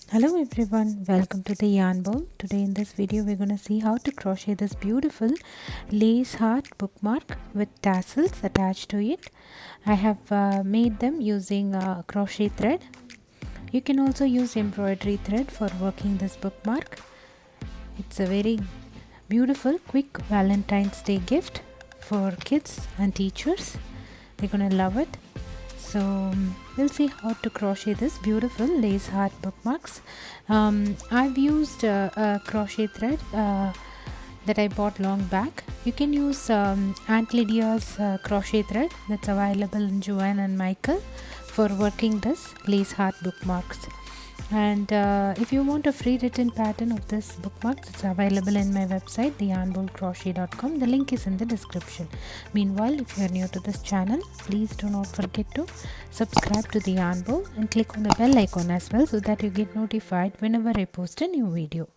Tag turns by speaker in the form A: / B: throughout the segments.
A: Hello everyone, welcome to the yarn bowl. Today in this video we're going to see how to crochet this beautiful lace heart bookmark with tassels attached to it. I have made them using crochet thread. You can also use embroidery thread for working this bookmark. It's a very beautiful quick Valentine's Day gift for kids and teachers. They're going to love it. So we'll see how to crochet this beautiful lace heart bookmarks. I've used a crochet thread that I bought long back. You can use Aunt Lydia's crochet thread that's available in Joanne and Michael for working this lace heart bookmarks. And if you want a free written pattern of this bookmarks, it's available in my website theyarnbowlcrochet.com. The link is in the description. Meanwhile, if you are new to this channel, please do not forget to subscribe to the Yarn Bowl and click on the bell icon as well so that you get notified whenever I post a new video.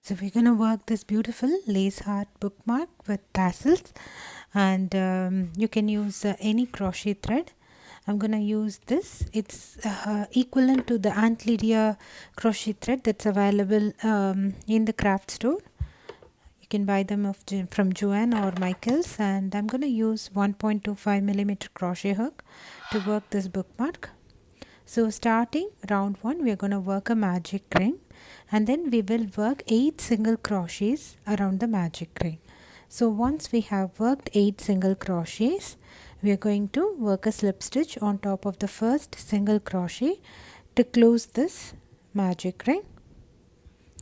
A: So we're going to work this beautiful lace heart bookmark with tassels, and you can use any crochet thread. I'm going to use this. It's equivalent to the Aunt Lydia crochet thread that's available in the craft store. You can buy them from Joanne or Michael's, and I'm going to use 1.25 millimeter crochet hook to work this bookmark. So starting round 1, we are going to work a magic ring, and then we will work 8 single crochets around the magic ring. So once we have worked 8 single crochets, we are going to work a slip stitch on top of the first single crochet to close this magic ring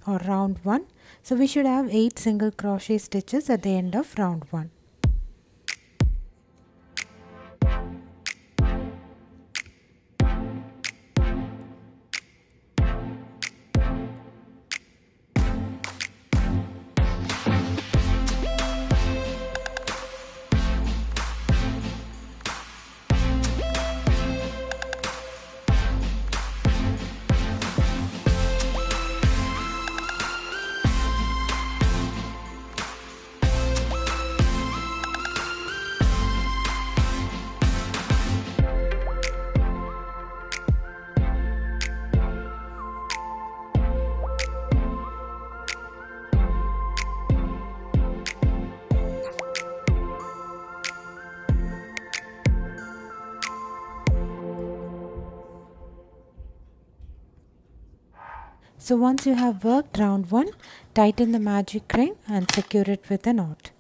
A: or round 1. So we should have 8 single crochet stitches at the end of round 1. So once you have worked round 1, tighten the magic ring and secure it with a knot.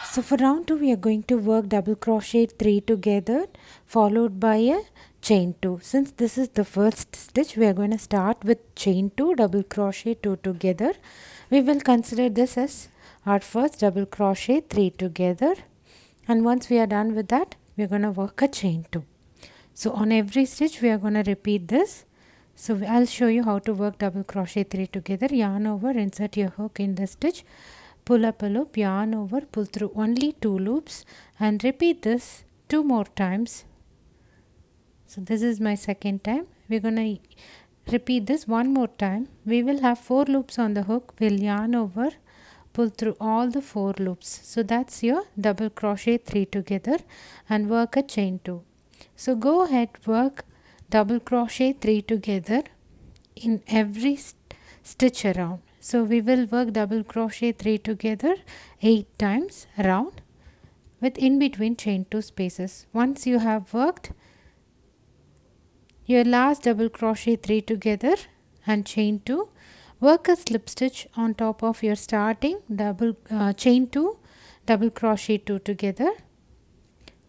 A: So for round 2, we are going to work double crochet 3 together followed by a chain 2. Since this is the first stitch, we are going to start with chain 2, double crochet 2 together. We will consider this as our first double crochet 3 together, and once we are done with that, we are going to work a chain 2. So on every stitch we are going to repeat this. So I'll show you how to work double crochet 3 together. Yarn over, insert your hook in the stitch, pull up a loop, yarn over, pull through only 2 loops, and repeat this 2 more times. So this is my second time. We're going to repeat this 1 more time. We will have 4 loops on the hook. We'll yarn over, pull through all the 4 loops. So that's your double crochet 3 together, and work a chain 2. So go ahead, work double crochet 3 together in every stitch around. So we will work double crochet 3 together 8 times around with in between chain 2 spaces. Once you have worked your last double crochet 3 together and chain 2, work a slip stitch on top of your starting double chain 2, double crochet 2 together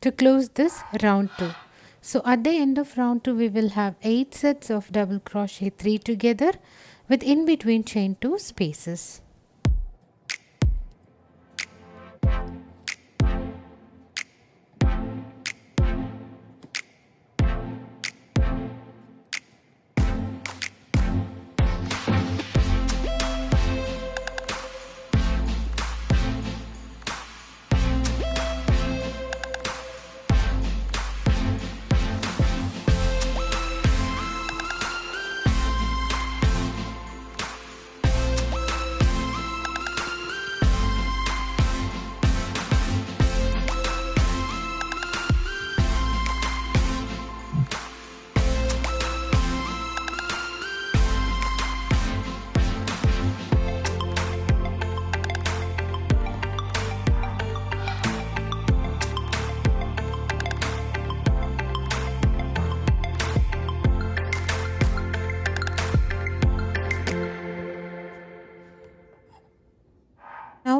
A: to close this round 2. So at the end of round 2, we will have 8 sets of double crochet 3 together with in between chain 2 spaces.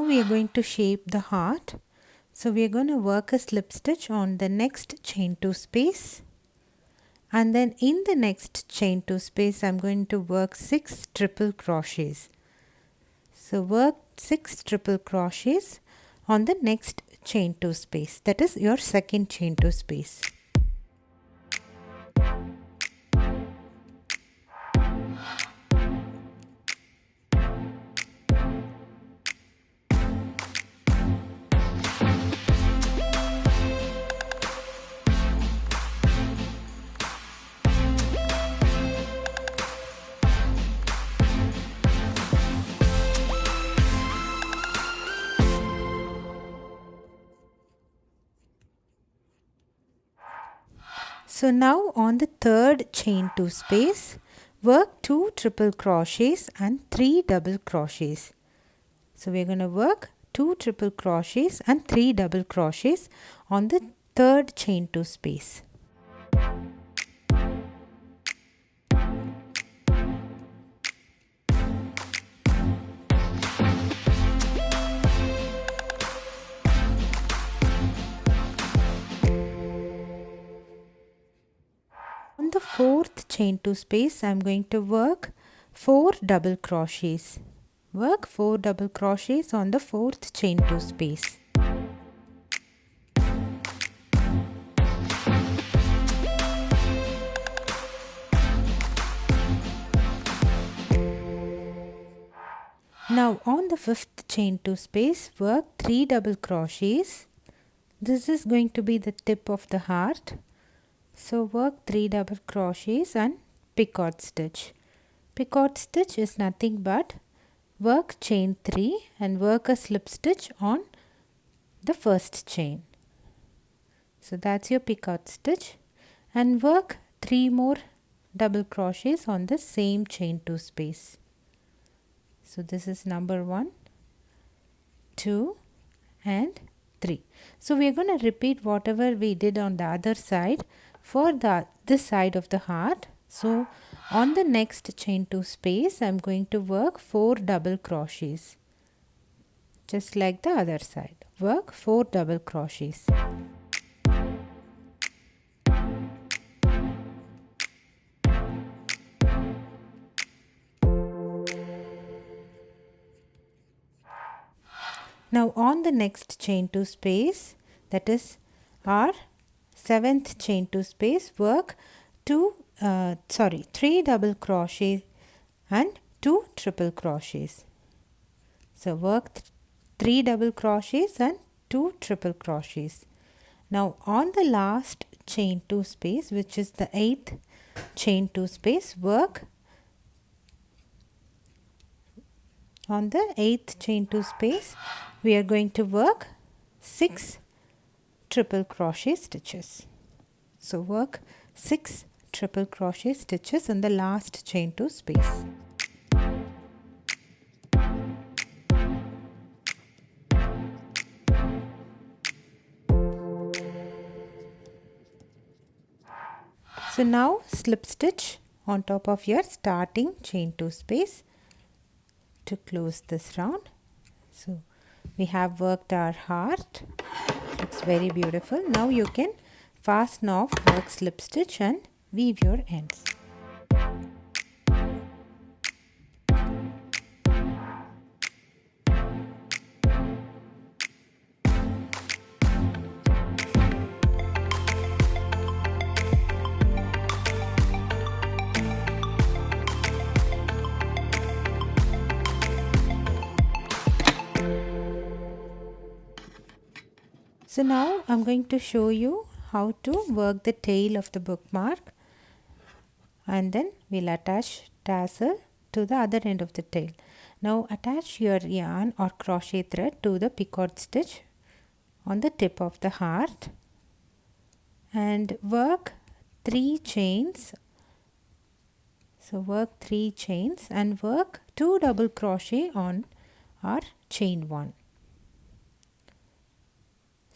A: we are going to shape the heart. So we are going to work a slip stitch on the next chain 2 space, and then in the next chain 2 space I'm going to work 6 triple crochets. So work 6 triple crochets on the next chain 2 space, that is your second chain 2 space. So now on the third chain 2 space, work 2 triple crochets and 3 double crochets. So we're going to work 2 triple crochets and 3 double crochets on the third chain 2 space. On the fourth chain 2 space, I'm going to work 4 double crochets. Work 4 double crochets on the fourth chain 2 space. Now on the fifth chain 2 space, work 3 double crochets. This is going to be the tip of the heart. So work 3 double crochets and picot stitch. Picot stitch is nothing but work chain 3 and work a slip stitch on the first chain. So that's your picot stitch, and work 3 more double crochets on the same chain 2 space. So this is number 1, 2 and 3. So we are going to repeat whatever we did on the other side for this side of the heart. So on the next chain 2 space, I'm going to work 4 double crochets, just like the other side. Work 4 double crochets. Now on the next chain 2 space, that is our 7th chain 2 space, work 3 double crochet and 2 triple crochets. So work 3 double crochets and 2 triple crochets. Now on the last chain 2 space, which is the 8th chain 2 space, work on the 8th chain 2 space, we are going to work 6 triple crochet stitches. So work 6 triple crochet stitches in the last chain 2 space. So now slip stitch on top of your starting chain 2 space to close this round. So we have worked our heart. Looks very beautiful. Now you can fasten off, work slip stitch and weave your ends. So now I'm going to show you how to work the tail of the bookmark, and then we'll attach tassel to the other end of the tail. Now attach your yarn or crochet thread to the picot stitch on the tip of the heart and work 3 chains. So work 3 chains and work 2 double crochet on our chain 1.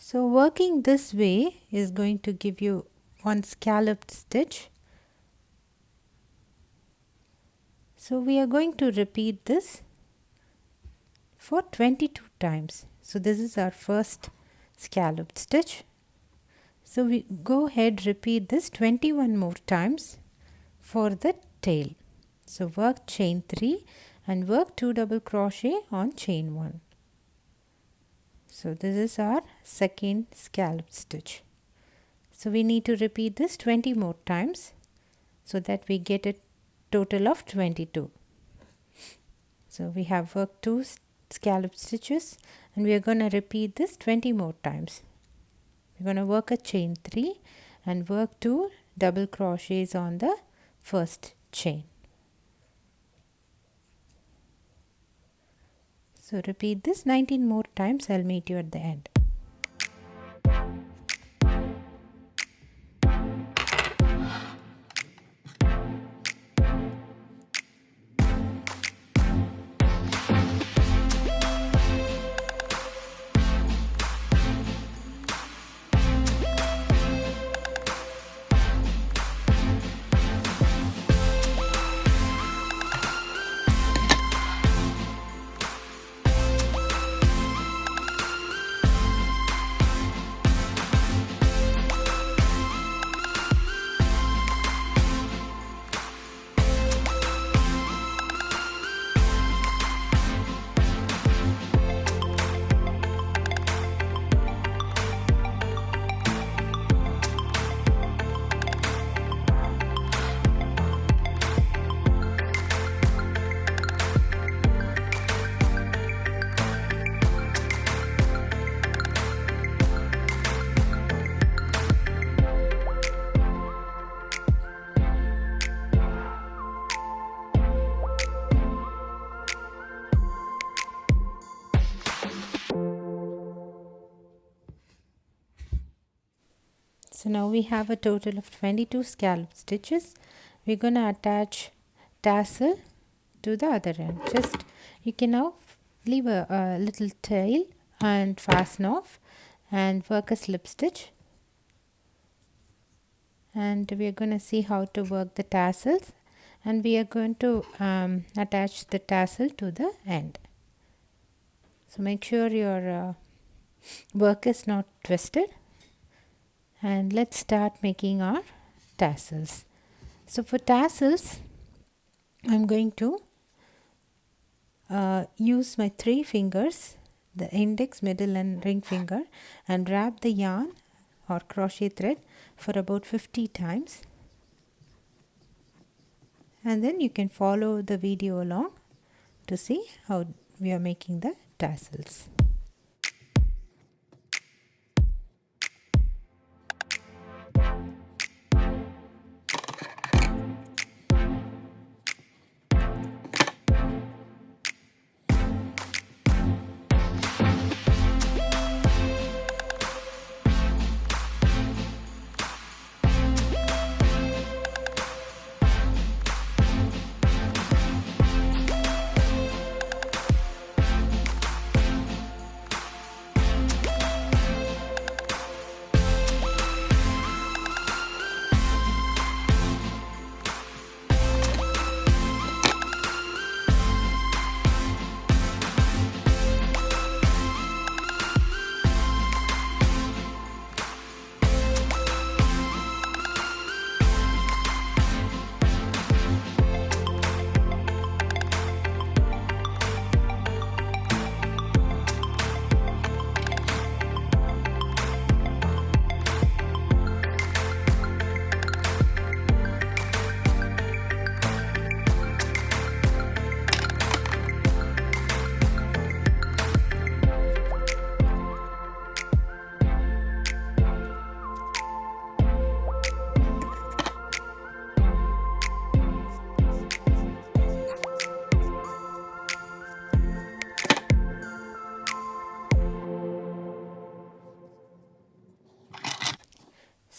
A: So working this way is going to give you one scalloped stitch. So we are going to repeat this for 22 times. So this is our first scalloped stitch. So we go ahead, repeat this 21 more times for the tail. So work chain 3 and work 2 double crochet on chain 1. So this is our second scalloped stitch. So we need to repeat this 20 more times so that we get a total of 22. So we have worked 2 scallop stitches and we are going to repeat this 20 more times. We're going to work a chain 3 and work 2 double crochets on the first chain. So repeat this 19 more times. I'll meet you at the end. So now we have a total of 22 scallop stitches. We're going to attach tassel to the other end. Just you can now leave a little tail and fasten off and work a slip stitch. And we are going to see how to work the tassels, and we are going to attach the tassel to the end. So make sure your work is not twisted. And let's start making our tassels. So for tassels, I'm going to use my 3 fingers, the index, middle and ring finger, and wrap the yarn or crochet thread for about 50 times. And then you can follow the video along to see how we are making the tassels.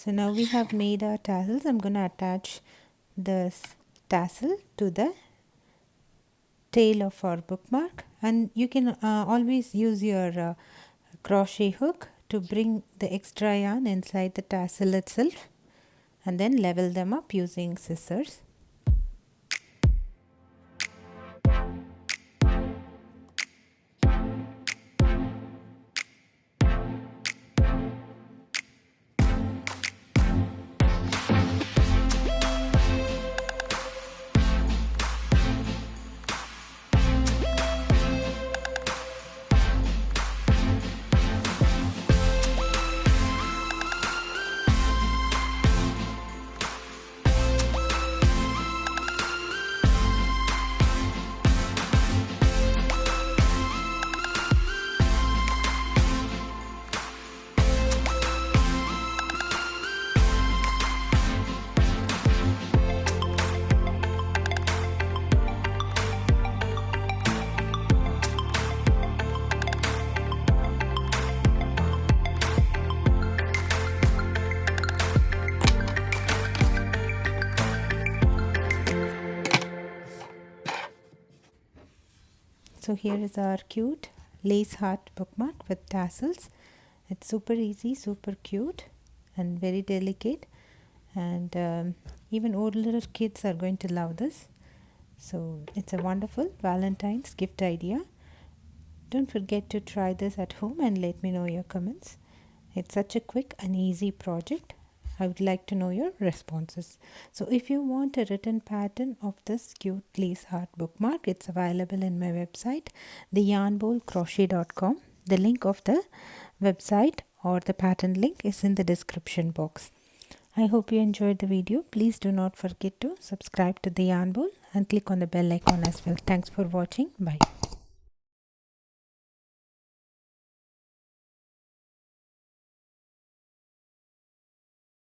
A: So now we have made our tassels. I'm going to attach this tassel to the tail of our bookmark, and you can always use your crochet hook to bring the extra yarn inside the tassel itself and then level them up using scissors. So here is our cute lace heart bookmark with tassels. It's super easy, super cute and very delicate, and even older kids are going to love this. So it's a wonderful Valentine's gift idea. Don't forget to try this at home and let me know your comments. It's such a quick and easy project. I would like to know your responses. So if you want a written pattern of this cute lace heart bookmark, it's available in my website, theyarnbowlcrochet.com. The link of the website or the pattern link is in the description box. I hope you enjoyed the video. Please do not forget to subscribe to the Yarn Bowl and click on the bell icon as well. Thanks for watching. Bye.